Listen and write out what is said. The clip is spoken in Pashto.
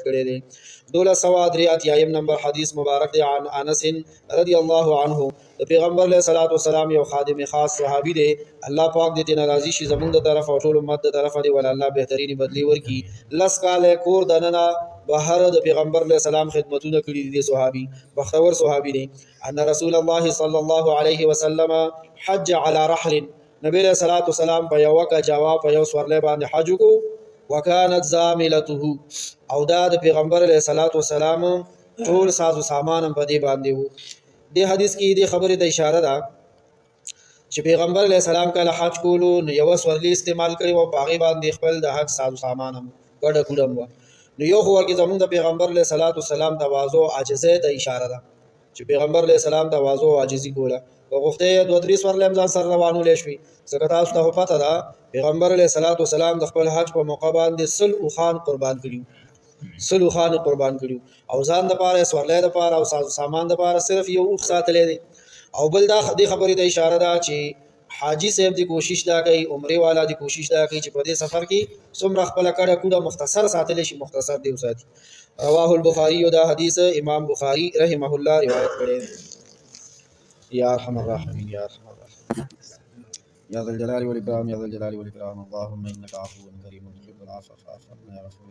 کړی دی. 1283 نمبر حدیث مبارک دی عن انس رضی الله عنه. د پیغمبر علیه الصلاۃ والسلام یو خادم خاص صحابي دی. الله پاک دې ته ناراضي شي زمونږ د طرف او ټول امت د طرفه دی ول الله بهترینی بدلی ورکي. لس کاله کور دننه بهر د پیغمبر علیه السلام خدمتونه کړي دي. صحابي بختور صحابي دی. ان رسول الله صلی الله علیه وسلم حج على رحل. نبی علیہ الصلوۃ والسلام په یو کا جواب په یو سورلې باندې حج کو. وکانت زاملته او دا د پیغمبر علیه الصلوۃ والسلام ټول ساز و سامان په دې باندې وو. دې حدیث کې دې خبرې ته اشاره ده چې پیغمبر علیه السلام کله حج کولو نو یو سورلې استعمال کړي او پاغي باندې خپل د حج ساز و سامان هم ګډه کړم و. نو یو خو کې زمونږ د پیغمبر علیه الصلوۃ والسلام تواضع او عاجزۍ ته اشاره ده چې پیغمبر علیه السلام تواضع او عاجزي کوله. وغوښته 2-3 سورلې ځان سره روانو لې شوي. څنګه تاسو ته پته ده پیغمبر علیه الصلوۃ والسلام د خپل حج په موقع باندې سلو خان قربان کړیو. سلو خان قربان کړیو او ځان د پاره سورلې د پاره او سامان د پاره صرف یو وخت ساتلې دي. او بل دا د خبرې ته اشاره ده چې حاجی صاحب دی کوشش دا کوي عمره والا دی کوشش دا کوي چې په دې سفر کې څومره خپل کړه کوډه مختصر ساتل شي مختصر دی وساتي. رواه البخاری او دا حدیث امام بخاری رحمه الله روایت کړی. یا ارحم الراحمین یا ارحم الراحمین یا ذل جلال والاکرام یا ذل جلال والاکرام اللهم انک عفو کریم تحب العفو فاعف عنا یا رسول